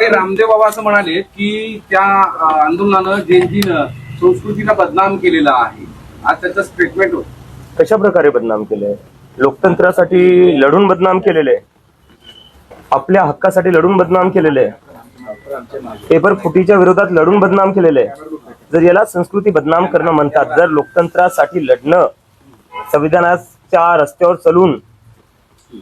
मागे रामदेव बाबा असं म्हणाले की त्या आंदोलनानं जेनजीनं संस्कृतीला बदनाम केलेला आहे. आज त्याचं स्टेटमेंट होतं. कशा प्रकारे बदनाम केलंय? लोकतंत्रासाठी लढून बदनाम केलेले, आपल्या हक्कासाठी लढून बदनाम केलेले, पेपर फुटीच्या विरोधात लढून बदनाम केलेले. जर याला संस्कृती बदनाम करणं म्हणतात, जर लोकतंत्रासाठी लढणं, संविधानाच्या रस्त्यावर चालून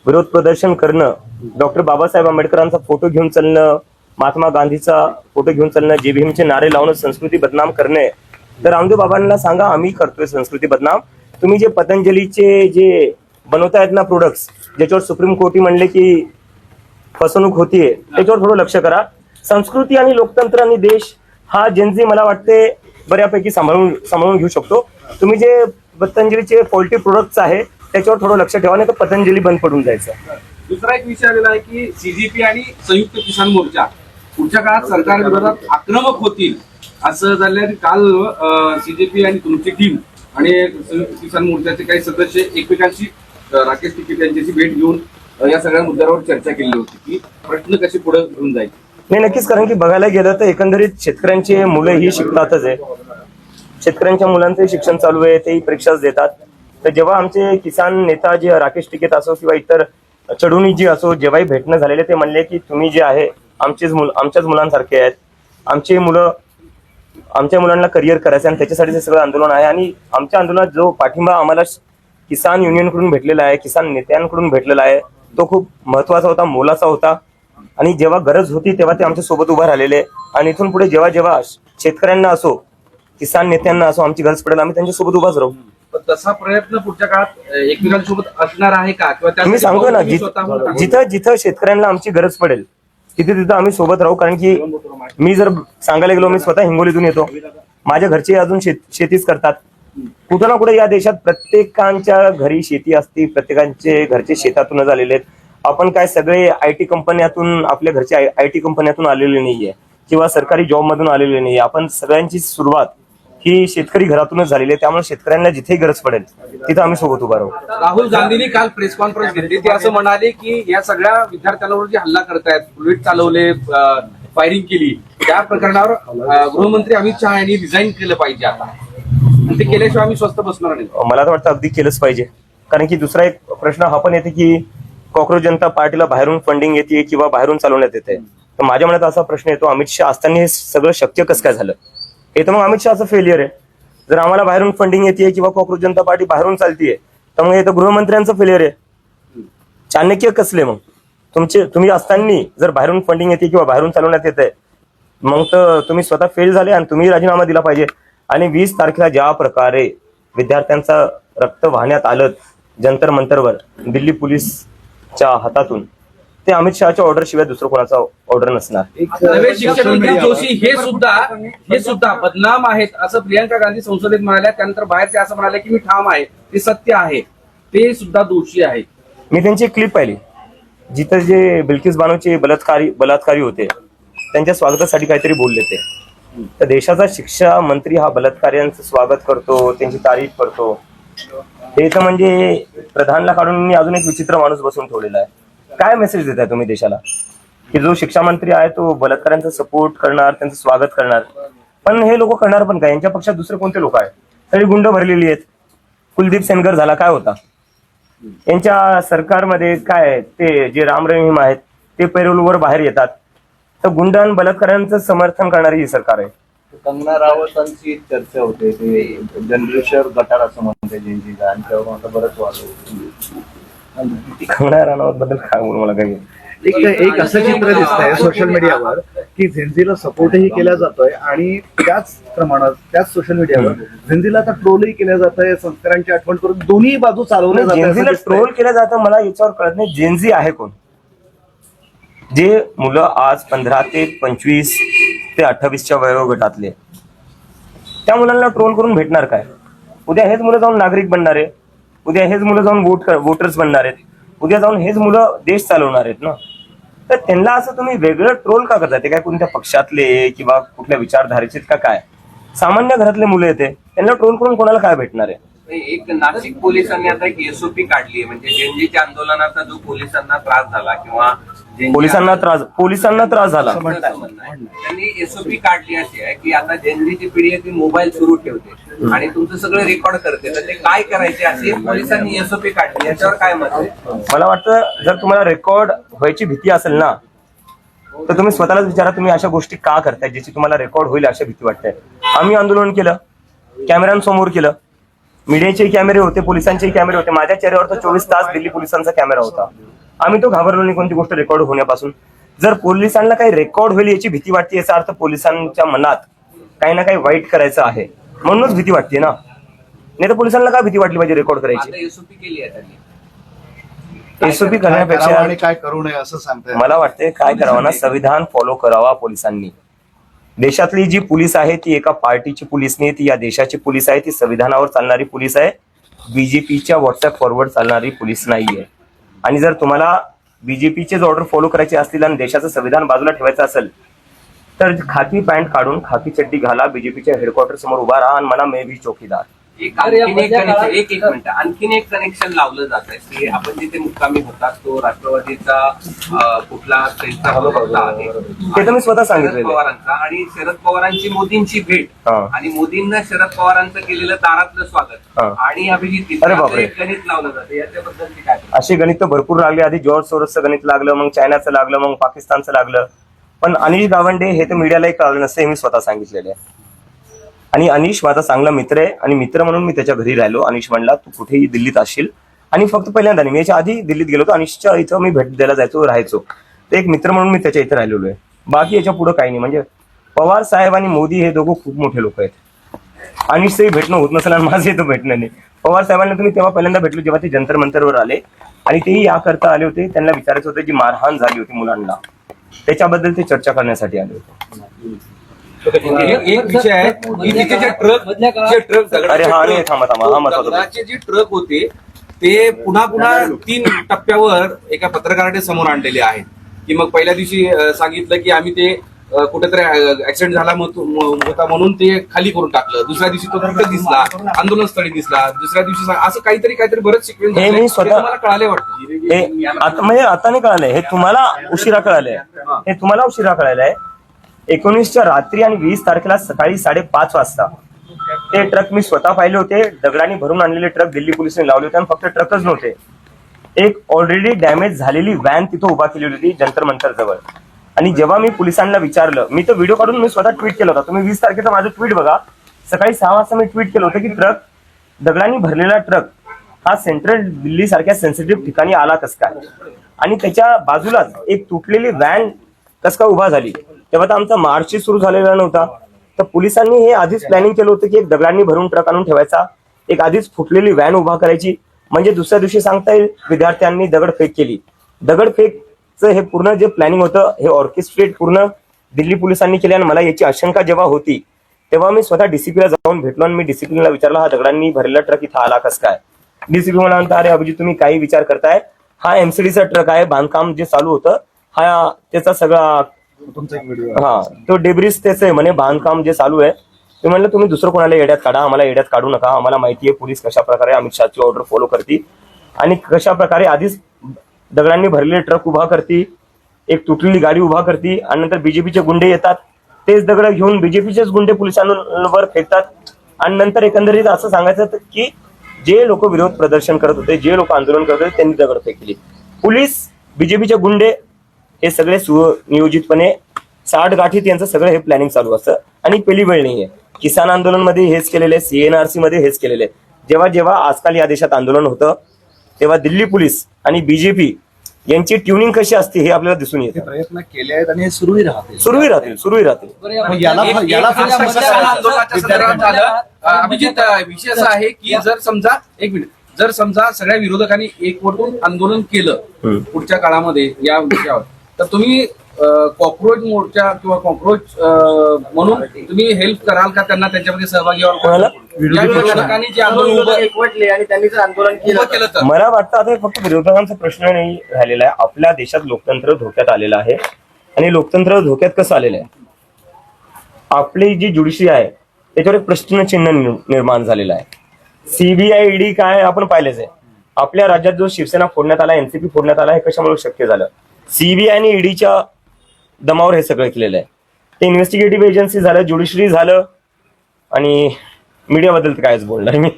विरोध प्रदर्शन करणं, डॉक्टर बाबासाहेब आंबेडकरांचा फोटो घेऊन चालणं, महात्मा गांधीचा फोटो घेऊन चालणं, जे भीमचे नारे लावणं संस्कृती बदनाम करणे, तर रामदेव बाबांना सांगा आम्ही करतोय संस्कृती बदनाम. तुम्ही जे पतंजलीचे जे बनवतायत ना प्रोडक्ट्स, ज्याच्यावर सुप्रीम कोर्टी म्हणले की फसवणूक होतीये, त्याच्यावर थोडं लक्ष करा. संस्कृती आणि लोकतंत्र आणि देश हा जेनजी मला वाटते बऱ्यापैकी सांभाळून घेऊ शकतो. तुम्ही जे पतंजलीचे पॉलिटी प्रोडक्ट्स आहे त्याच्यावर थोडं लक्ष ठेवा, नाही तर पतंजली बंद पडून जायचं. दुसरा एक विषय आलेला आहे की सीजेपी आणि संयुक्त किसान मोर्चा पुढच्या काळात सरकार विरोधात आक्रमक होतील असं झालं. काल सीजेपी आणि तुमची टीम आणि संयुक्त किसान मोर्चाचे काही सदस्य एकमेकांशी राकेश टिकेत यांच्याशी भेट घेऊन या सगळ्या मुद्द्यावर चर्चा केली होती की प्रश्न कसे पुढे घेऊन जाईल. नाही, नक्कीच. कारण की बघायला गेलं तर एकंदरीत शेतकऱ्यांचे मुलं ही शिकतातच आहे. शेतकऱ्यांच्या मुलांचंही शिक्षण चालू आहे, तेही परीक्षाच देतात. तर जेव्हा आमचे किसान नेता जे राकेश टिकेत असो किंवा इतर चढुनी जी असो, जेव्हाही भेटणं झालेले, ते म्हणले की तुम्ही जे आहे आमच्याच मुलांसारखे आहेत. आमच्या मुलांना करिअर करायचं आणि त्याच्यासाठी हे सगळं आंदोलन आहे. आणि आमच्या आंदोलनात जो पाठिंबा आम्हाला किसान युनियनकडून भेटलेला आहे, किसान नेत्यांकडून भेटलेला आहे, तो खूप महत्वाचा होता, मोलाचा होता. आणि जेव्हा गरज होती तेव्हा ते आमच्या सोबत उभा राहिलेले. आणि इथून पुढे जेव्हा जेव्हा शेतकऱ्यांना असो, किसान नेत्यांना असो आमची गरज पडेल, आम्ही त्यांच्या सोबत उभाच राहू. तसा प्रयत्न पुढच्या काळात एकमेकांसोबत असणार आहे का? किंवा मी सांगतो ना, जिथं जिथं शेतकऱ्यांना आमची गरज पडेल तिथे तिथं आम्ही सोबत राहू. कारण की मी जर सांगायला गेलो, मी स्वतः हिंगोलीतून येतो, माझ्या घरचे अजून शेतीच करतात. कुठं ना कुठे या देशात प्रत्येकांच्या घरी शेती असते, प्रत्येकांचे घरचे शेतातूनच आलेले आहेत. आपण काय सगळे आयटी कंपन्यातून, आपल्या घरच्या आयटी कंपन्यातून आलेले नाहीये किंवा सरकारी जॉब मधून आलेले नाहीये. आपण सगळ्यांची सुरुवात ही शेतकरी घरातूनच झालेली आहे. त्यामुळे शेतकऱ्यांना जिथे गरज पडेल तिथं आम्ही सोबत उभा राहू. राहुल गांधींनी काल प्रेस कॉन्फरन्स घेतली, ते असं म्हणाले की या सगळ्या विद्यार्थ्यांवर जे हल्ला करतायत, बुलेट चालवले, फायरिंग केली, त्या प्रकरणावर गृहमंत्री अमित शहा यांनी रिझाईन केलं पाहिजे आता. ते केल्याशिवाय आम्ही स्वस्त बसणार नाही. मला तर वाटतं अगदी केलंच पाहिजे. कारण की दुसरा एक प्रश्न हा पण येते की कॉक्रोच जनता पार्टीला बाहेरून फंडिंग येते किंवा बाहेरून चालवण्यात येते. तर माझ्या मनात असा प्रश्न येतो, अमित शहा असताना हे सगळं शक्य कसं काय झालं? हे तर मग अमित शहाचं फेलियर आहे. जर आम्हाला बाहेरून फंडिंग येते किंवा कॉक्रोच जनता पार्टी बाहेरून चालतीये तर मग हे तर गृहमंत्र्यांचं फेलियर आहे. चाणक्य कसले मग तुम्ही असताना जर बाहेरून फंडिंग येते किंवा बाहेरून चालवण्यात येते, मग तर तुम्ही स्वतः फेल झाले आणि तुम्ही राजीनामा दिला पाहिजे. आणि 20 तारखेला ज्या प्रकारे विद्यार्थ्यांचं रक्त वाहण्यात आलं जंतर मंतरवर दिल्ली पोलीसच्या हातातून, ते अमित शहाच्या ऑर्डर शिवाय दुसरं कोणाचा ऑर्डर नसणार. नवे शिक्षण मंत्री जोशी हे सुद्धा बदनाम आहेत असं प्रियंका गांधी संसदेत म्हणाल्या. त्यानंतर बाहेर ते असं म्हणाले की मी ठाम आहे, ते सत्य आहे, ते सुद्धा दोषी आहेत. मी त्यांची क्लिप पाहिली जिथं जे बिल्किस बानोचे बलात्कारी होते त्यांच्या स्वागतासाठी काहीतरी बोलले ते. तर देशाचा शिक्षा मंत्री हा बलात्काऱ्यांचं स्वागत करतो, त्यांची तारीफ करतो, हे तर म्हणजे प्रधानला काढून मी अजून एक विचित्र माणूस बसून ठेवलेला आहे. काय मेसेज देताय तुम्ही देशाला की जो शिक्षा मंत्री आहे तो बलात्काऱ्यांचा सपोर्ट करणार, त्यांचं स्वागत करणार? पण हे लोक करणार पण काय? यांच्या पक्षात दुसरे कोणते लोक आहेत? सगळी गुंड भरलेली आहेत. कुलदीप सेनगर झाला, काय होता यांच्या सरकारमध्ये? काय ते जे राम रहीम आहेत ते पैरोलवर बाहेर येतात. तर गुंड आणि बलात्काऱ्यांचं समर्थन करणारी ही सरकार आहे. कंगना रावतांची चर्चा होते, ते जनरेशर गटार असं म्हणते जेनजीला, आणि त्यावर आता बरंच वाढलं. कंगना राणावत बद्दल काय बोलू मला काही. एक असं चित्र दिसतंय सोशल मीडियावर की झेंझीला सपोर्टही केला जातोय आणि त्याच प्रमाणात त्याच सोशल मीडियावर झेंझीला आता ट्रोलही केलं जातंय, संस्कारांची आठवण करून दोन्ही बाजू चालवल्या जातात. जेनझीला ट्रोल केलं जातं, मला याच्यावर कळत नाही जेनझी आहे कोण? जे मुलं आज 15 ते 25 ते 28च्या वयोगटातले, त्या मुलांना ट्रोल करून भेटणार काय? उद्या हेच मुलं जाऊन नागरिक बनणार आहे, उद्या हेच मुलं जाऊन वोटर्स बनणार आहेत, उद्या जाऊन हेच मुलं देश चालवणार आहेत ना. तर त्यांना असं तुम्ही वेगळं ट्रोल का करताय? ते काय कोणत्या पक्षातले किंवा कुठल्या विचारधारेचे का काय? सामान्य घरातले मुलं येते, त्यांना ट्रोल करून कोणाला काय भेटणार आहे? एक नाशिक पोलिसांनी आता एक एसओपी काढली आहे, म्हणजे जेनजीच्या आंदोलनाचा जो पोलिसांना त्रास झाला किंवा पोलिसांना त्रास झाला. त्यांनी एसओपी काढली अशी आहे की आता जनजीची पिढी आहे ती मोबाईल सुरू ठेवते आणि तुमचं सगळं रेकॉर्ड करते, तर ते काय करायचे अशी पोलिसांनी एसओपी काढली, याच्यावर काय मत आहे? मला वाटतं जर तुम्हाला रेकॉर्ड व्हायची भीती असेल ना, तर तुम्ही स्वतःलाच विचारा तुम्ही अशा गोष्टी का करताय ज्याची तुम्हाला रेकॉर्ड होईल अशा भीती वाटते. आम्ही आंदोलन केलं, कॅमेऱ्यांसमोर केलं, मीडियाचे कॅमेरे होते, पोलिसांचे कॅमेरे होते, माझ्या चेहऱ्यावर तर 24 तास दिल्ली पोलिसांचा कॅमेरा होता. आम्ही तो घाबरलो नाही कोणती गोष्ट रेकॉर्ड होण्यापासून. जर पोलिसांना काही रेकॉर्ड होईल याची भीती वाटते, याचा अर्थ पोलिसांच्या मनात काही ना काही वाईट करायचं आहे म्हणूनच भीती वाटते ना. नाही तर पोलिसांना काय भीती वाटली पाहिजे रेकॉर्ड करायची? आता एसओपी केली आहे त्यांनी. एसओपी काय करावं करण्यापेक्षा आणि काय करू नये असं सांगताय. मला वाटते काय करावं ना, संविधान फॉलो करावा पोलिसांनी. देशातली जी पोलीस आहे ती एका पार्टीची पोलीस नाही, ती या देशाची पोलीस आहे, ती संविधानावर चालणारी पोलीस आहे, बीजेपीच्या व्हॉट्सअप फॉरवर्ड चालणारी पोलीस नाहीये. आणि जर तुम्हाला बीजेपीचेच ऑर्डर फॉलो करायचे असतील आणि देशाचं संविधान बाजूला ठेवायचं असेल तर खाकी पॅन्ट काढून खाकी चड्डी घाला, बीजेपीच्या हेडक्वार्टर समोर उभा राहा आणि म्हणा मे भी चौकीदार. आणखीन एक कनेक्शन लावलं जात आहे की आपण जिथे मुक्कामी होतात तो राष्ट्रवादीचा कुठला त्यांचा प्रवक्ता आहे, ते तर मी स्वतः शरद सांगितलेलं आहे. पवारांचा, आणि शरद पवारांची मोदींची भेट हा. आणि मोदींना शरद पवारांचं केलेलं दारातलं स्वागत हा. आणि अभिजित अरे बापरे. एक गणित लावलं जातं, याच्याबद्दल काय? अशी गणित तर भरपूर लागली. आधी जॉर्ज सोरसचं गणित लागलं, मग चायनाचं लागलं, मग पाकिस्तानचं लागलं. पण अनिश गावंडे हे तर मीडियालाही कळलं नसतं, हे मी स्वतः सांगितलेले आहे. आणि अनिश माझा चांगला मित्र आहे आणि मित्र म्हणून मी त्याच्या घरी राहिलो. अनिश म्हणला तू कुठेही दिल्लीत असशील, आणि फक्त पहिल्यांदा नाही, मी याच्या आधी दिल्लीत गेलो होतो, अनिशच्या इथं मी भेट द्यायला जायचो, राहायचो. तर एक मित्र म्हणून मी त्याच्या इथं राहिलेलो आहे. बाकी याच्या पुढे काही नाही. म्हणजे पवार साहेब आणि मोदी हे दोघं खूप मोठे लोक आहेत. अनिशचंही भेटणं होत नसेल आणि माझं इथं भेटणं नाही. पवार साहेबांना तुम्ही तेव्हा पहिल्यांदा भेटलो जेव्हा ते जंतर मंतरवर आले, आणि तेही याकरता आले होते, त्यांना विचारायचं होतं जी मारहाण झाली होती मुलांना, त्याच्याबद्दल ते चर्चा करण्यासाठी आले होते. एक विषय आहे की तिथे जे ट्रक अरे हा नाही, थांबा हा महत्वाचा. दगडाचे जे ट्रक होते ते पुन्हा पुन्हा 3 टप्प्यावर एका पत्रकाराने समोर आणलेले आहेत. की मग पहिल्या दिवशी सांगितलं की आम्ही ते कुठेतरी ऍक्सिडेंट झाला होता म्हणून ते खाली करून टाकलं, दुसऱ्या दिवशी तो ट्रक दिसला, आंदोलनस्थळी दिसला, दुसऱ्या दिवशी असं काहीतरी बरंच सिक्वेन्स हे मी स्वतः- मला कळाले वाटतं. हे आता नाही कळालंय, हे तुम्हाला उशिरा कळालंय. हे तुम्हाला उशिरा कळालंय. 19च्या रात्री आणि 20 तारखेला सकाळी 5:30 वाजता ते ट्रक मी स्वतः पाहिले होते. दगडांनी भरून आणलेले ट्रक दिल्ली पोलिसांनी लावले होते, आणि फक्त ट्रकच नव्हते, एक ऑलरेडी डॅमेज झालेली व्हॅन तिथं उभा केलेली होती जंतर मंतर जवळ. आणि जेव्हा मी पोलिसांना विचारलं, मी तर व्हिडिओ काढून मी स्वतः ट्विट केला होता, तुम्ही 20 तारखेचं माझं ट्विट बघा. सकाळी 6 वाजता मी ट्विट केलं होतं की दगडांनी भरलेला ट्रक हा सेंट्रल दिल्ली सारख्या सेन्सिटिव्ह ठिकाणी आला कस काय, आणि त्याच्या बाजूलाच एक तुटलेली व्हॅन कस काय उभा झाली. तेव्हा तर आमचा मार्चही सुरू झालेला नव्हता. तर पोलिसांनी हे आधीच प्लॅनिंग केलं होतं की एक दगडांनी भरून ट्रक आणून ठेवायचा, एक आधीच फुटलेली व्हॅन उभा करायची, म्हणजे दुसऱ्या दिवशी सांगता येईल विद्यार्थ्यांनी दगडफेक केली. दगडफेकचं हे पूर्ण जे प्लॅनिंग होतं हे ऑर्केस्ट्रेट पूर्ण दिल्ली पोलिसांनी केले. आणि मला याची आशंका जेव्हा होती तेव्हा मी स्वतः डीसीपीला जाऊन भेटलो आणि मी डीसीपीला विचारलं हा दगडांनी भरलेला ट्रक इथं आला कस काय. डीसीपी मला म्हणता अरे अभिजित तुम्ही काही विचार करताय, हा एमसीडीचा ट्रक आहे, बांधकाम जे चालू होतं हा त्याचा सगळा तुमचा एक व्हिडिओ हा तो डेब्रिस त्याच आहे म्हणे, बांधकाम जे चालू आहे. ते म्हणलं तुम्ही दुसरं कोणाला येड्यात काढा, आम्हाला येड्यात काढू नका. आम्हाला माहिती आहे पोलीस कशा प्रकारे अमित शहाची ऑर्डर फॉलो करते आणि कशा प्रकारे आधीच दगडांनी भरलेले ट्रक उभा करते, एक तुटलेली गाडी उभा करते, आणि नंतर बीजेपीचे गुंडे येतात, तेच दगड घेऊन बीजेपीचेच गुंडे पोलिसांवर फेकतात. आणि नंतर एकंदरीत असं सांगायचं की जे लोक विरोध प्रदर्शन करत होते, जे लोक आंदोलन करत होते त्यांनी दगड फेकली. पोलीस, बीजेपीचे गुंडे हे सगळे सुनियोजितपणे 60 गाठीत यांचं सगळं हे प्लॅनिंग चालू असतं. आणि पहिली वेळ नाहीये, किसान आंदोलन मध्ये हेच केलेले, CNRC मध्ये हेच केलेले. जेव्हा जेव्हा आजकाल या देशात आंदोलन होतं तेव्हा दिल्ली पोलीस आणि बीजेपी यांची ट्युनिंग कशी असते हे आपल्याला दिसून येते. प्रयत्न केले आहेत आणि हे सुरूही राहतील. सुरूही राहतील. मग याला आंदोलनाच्या संदर्भात झालं. अभिजित, विषय असा आहे की जर समजा सगळ्या विरोधकांनी एकवटून आंदोलन केलं पुढच्या काळामध्ये या विषयावर, तर तुम्ही कॉक्रोच मोर्चा किंवा कॉक्रोच म्हणून तुम्ही हेल्प कराल का त्यांना त्याच्यामध्ये सहभागी व्हाल? विरोधकांनी जे आंदोलन एकवटले आणि त्यांनी जर आंदोलन केलं तर मला वाटतं आता हे फक्त विरोधकांचा प्रश्न नाही राहिलेला आहे. आपल्या देशात लोकतंत्र धोक्यात आलेलं आहे. आणि लोकतंत्र धोक्यात कसं आलेलं आहे, आपली जी ज्युडिशरी आहे त्याच्यावर एक प्रश्नचिन्ह निर्माण झालेलं आहे. CBI ED काय आपण पाहिलेच आहे. आपल्या राज्यात जो शिवसेना फोडण्यात आला, NCP फोडण्यात आला, हे कशामुळे शक्य झालं? सीबीआय आणि ईडीच्या दमावर हे सगळं केलेलं आहे. ते इन्व्हेस्टिगेटिव्ह एजन्सी झालं, ज्युडिशरी झालं, आणि मीडियाबद्दल तर कायच बोलणार मी.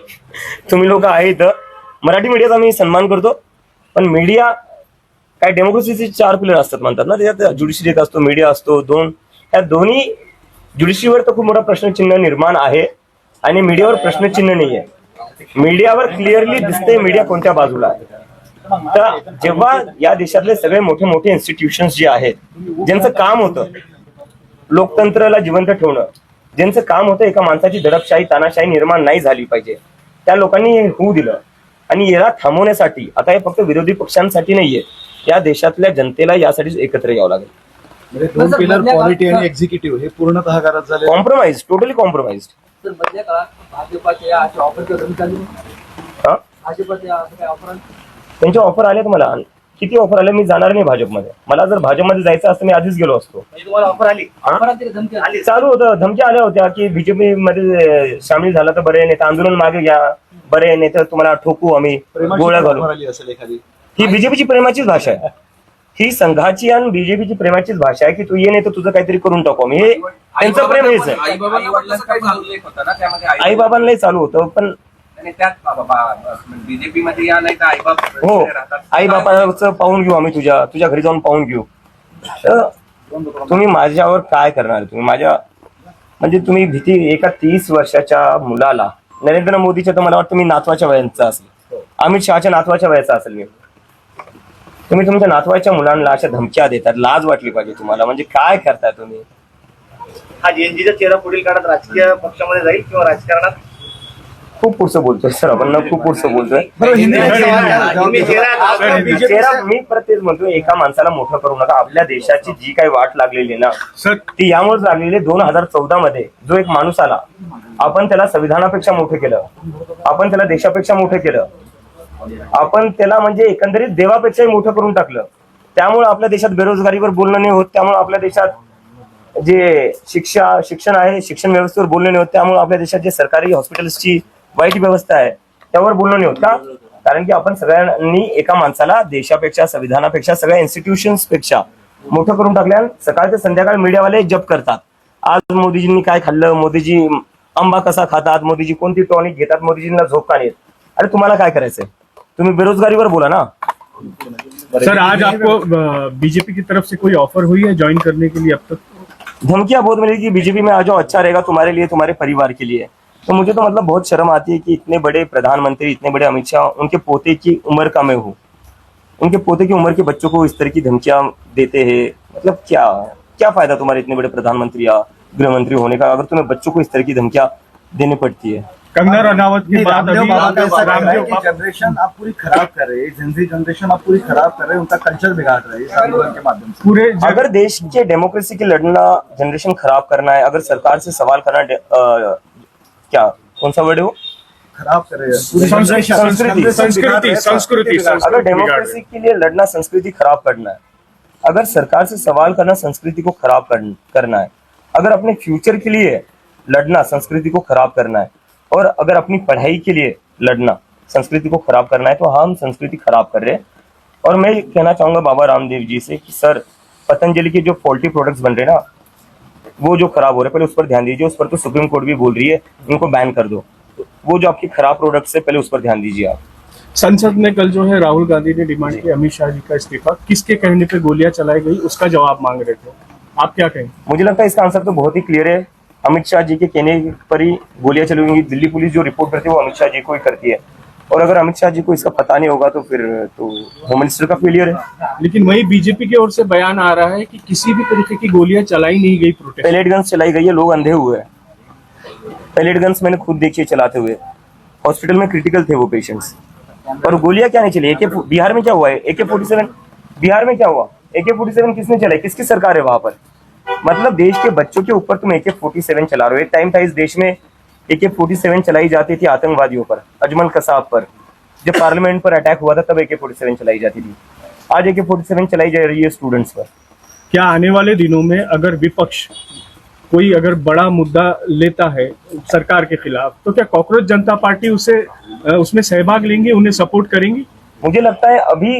तुम्ही लोक आहेत, मराठी मीडियाचा मी सन्मान करतो, पण मीडिया काय डेमोक्रेसीचे 4 पिलर असतात म्हणतात ना, त्याच्यात ज्युडिशरी एक असतो, मीडिया असतो, ह्या दोन्ही. ज्युडिशरीवर तर खूप मोठा प्रश्नचिन्ह निर्माण आहे आणि मीडियावर प्रश्नचिन्ह नाही आहे. मीडियावर क्लिअरली दिसते मीडिया कोणत्या बाजूला आहे. तर जेव्हा या देशातले सगळे मोठे मोठे इन्स्टिट्यूशन्स जे आहेत, ज्यांचं काम होतं लोकतंत्राला जिवंत ठेवणं, ज्यांचं काम होतं एका माणसाची दडपशाही तानाशाही निर्माण नाही झाली पाहिजे, त्या लोकांनी हे होऊ दिलं. आणि याला थांबवण्यासाठी आता हे फक्त विरोधी पक्षांसाठी नाहीये, या देशातल्या जनतेला यासाठी एकत्र यावं लागेल. म्हणजे 2 पिलर पॉलिटी आणि एक्झिक्युटिव्ह हे पूर्णतः घरात झाले. Compromise, totally compromise. तर मधल्या काळात भाजपाच्या अशा ऑफरच्या धमकी आली नाही? हा, भाजपाच्या असं काय ऑफर त्यांचे ऑफर आले तुम्हाला? किती ऑफर आले? मी जाणार नाही भाजपमध्ये. मला जर भाजपमध्ये जायचं असतं मी आधीच गेलो असतो. तुम्हाला ऑफर आली? हा? ऑफरात तरी धमकी आली? चालू होतं, धमक्या आल्या होत्या की बीजेपी मध्ये सामील झाला तर बरे, नाही तर आंदोलन मागे घ्या, बरे, नाही तर तुम्हाला ठोकू आम्ही, गोळ्या घालू. असेल एखादी. ही बीजेपीची प्रेमाचीच भाषा आहे. ही संघाची आणि बीजेपीची प्रेमाचीच भाषा आहे की तू ये, नाही तर तुझं काहीतरी करून टाकू आम्ही. हे त्यांचं प्रेम हेच आहे. आई बाबांनाही चालू होतं, पण बीजेपी मध्ये या, नाही तर आईबाप हो, राहतात. आई बापाचं पाहून घेऊ आम्ही, तुझ्या घरी जाऊन पाहून घेऊ. तर तुम्ही माझ्यावर काय करणार? तुम्ही तुम्ही भीती एका 30 वर्षाच्या मुलाला, नरेंद्र मोदीच्या तर मला वाटतं मी नातवाच्या वयाचा असेल, अमित शहाच्या नातवाच्या वयाचा असेल मी. तुम्ही तुमच्या नातवाच्या मुलांना अशा धमक्या देतात, लाज वाटली पाहिजे तुम्हाला. म्हणजे काय करताय तुम्ही? हा जेएनजीचा चेहरा पुढील काळात राजकीय पक्षामध्ये जाईल किंवा राजकारणात? खूप पुढचं बोलतोय सर आपण, खूप पुढचं बोलतोय. चेहरा मी प्रत्येक म्हणतोय, एका माणसाला मोठं करू नका. आपल्या देशाची जी काही वाट लागलेली ना ती यामुळेच लागलेली. 2014 मध्ये जो एक माणूस आला, आपण त्याला संविधानापेक्षा मोठं केलं, आपण त्याला देशापेक्षा मोठं केलं, आपण त्याला म्हणजे एकंदरीत देवापेक्षाही मोठं करून टाकलं. त्यामुळे आपल्या देशात बेरोजगारीवर बोलणं नाही होत, त्यामुळे आपल्या देशात जे शिक्षण आहे, शिक्षण व्यवस्थेवर बोलणं नाही होत, त्यामुळे आपल्या देशात जे सरकारी हॉस्पिटल्सची वाईट व्यवस्था आहे त्यावर बोलणं नाही होत. का? कारण की आपण सगळ्यांनी एका माणसाला देशापेक्षा, संविधानापेक्षा, सगळ्या इन्स्टिट्यूशन्स पेक्षा मोठं करून टाकल्या. सकाळ ते संध्याकाळ मीडियावाले जप करतात, आज मोदीजींनी काय खाल्लं, मोदीजी आंबा कसा खातात, मोदीजी कोणती टॉनिक घेतात, मोदीजींना झोप का येत. अरे तुम्हाला काय करायचंय? तुम्ही बेरोजगारीवर बोला ना. सर, आज आपको बीजेपी की तरफ से कोई ऑफर हुई है ज्वाइन करने के लिए? अब तक धमकियां बहुत मिली कि बीजेपी में आ जाओ, अच्छा रहेगा तुम्हारे लिए, तुम्हारे परिवार के लिए. तो मुझे तो मतलब बहुत शर्म आती है कि इतने बड़े प्रधानमंत्री, इतने बड़े अमित शाह, उनके पोते की उम्र का मैं हूँ, उनके पोते की उम्र के बच्चों को इस तरह की धमकियां देते हैं. मतलब क्या फायदा तुम्हारे इतने बड़े प्रधानमंत्री या गृह मंत्री होने का, अगर तुम्हें बच्चों को इस तरह की धमकियां देनी पड़ती है. कंगना रनावत के बाद अभी रामदेव जनरेशन आप पूरी खराब कर रहे हैं, जेनजी जनरेशन आप पूरी खराब कर रहे हैं, उनका कल्चर बिगाड़ रहे हैं इस आंदोलन के माध्यम से. पूरे अगर देश के डेमोक्रेसी की लड़ना जनरेशन खराब करना है, अगर सरकार से सवाल करना, क्या कौन सा वर्ड है वो, खराब कर रहे हैं संस्कृति अगर डेमोक्रेसी के लिए लड़ना संस्कृति खराब करना है, अगर सरकार से सवाल करना संस्कृति को खराब करना है, अगर अपने फ्यूचर के लिए लड़ना संस्कृति को खराब करना है, और अगर अपनी पढ़ाई के लिए लड़ना संस्कृति को खराब करना है, तो हम संस्कृति खराब कर रहे हैं. और मैं कहना चाहूंगा बाबा रामदेव जी से कि सर, पतंजलि के जो फॉल्टी प्रोडक्ट्स बन रहे हैं ना, वो जो खराब हो रहे हैं, पहले उस पर ध्यान दीजिए. उस पर तो सुप्रीम कोर्ट भी बोल रही है इनको बैन कर दो. वो जो आपकी खराब प्रोडक्ट्स है, पहले उस पर ध्यान दीजिए आप. संसद में कल जो है राहुल गांधी ने डिमांड की अमित शाह जी का इस्तीफा. किसके कहने पे गोलियां चलाई गई, उसका जवाब मांग रहे थे, आप क्या कहेंगे? मुझे लगता है इसका आंसर तो बहुत ही क्लियर है. अमित शाह जी के कहने पर ही गोलियां चली होंगी. दिल्ली पुलिस जो रिपोर्ट करती है वो अमित शाह जी को ही करती है, और अगर अमित शाह जी को इसका पता नहीं होगा तो फिर तो होम मिनिस्टर का फेलियर है. लेकिन वही बीजेपी की ओर से बयान आ रहा है कि किसी भी तरीके की गोलियां चलाई नहीं गई. प्रोटेस्ट पैलेट गन्स चलाई गई है, लोग अंधे हुए हैं. पैलेट गन्स मैंने खुद देखी है चलाते हुए. हॉस्पिटल में क्रिटिकल थे वो पेशेंट्स, और गोलियां क्या नहीं चली. बिहार में क्या हुआ है? AK-47 बिहार में क्या हुआ? AK-47 किसने चलाई? किसकी सरकार है वहां पर? मतलब देश के बच्चों के ऊपर तुम AK-47 चला रहे हो. एक टाइम था इस देश में AK-47 चलाई जाती थी आतंकवादियों पर, अजमल कसाब पर. जब पार्लियामेंट पर अटैक हुआ था तब AK-47 चलाई जाती थी. आज AK-47 चलाई जा रही है स्टूडेंट्स पर. क्या आने वाले दिनों में अगर विपक्ष कोई अगर बड़ा मुद्दा लेता है सरकार के खिलाफ, तो क्या कॉकरोच जनता पार्टी उसमें सहभाग लेंगी, उन्हें सपोर्ट करेंगी? मुझे लगता है अभी